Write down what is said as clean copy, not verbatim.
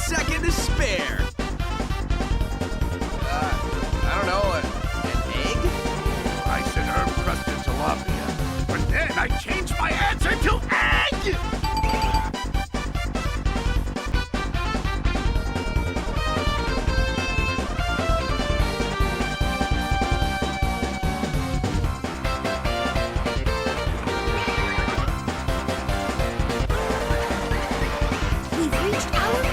second to spare. I don't know, an egg? I said herb-crusted tilapia, but then I changed my answer to egg! We've reached our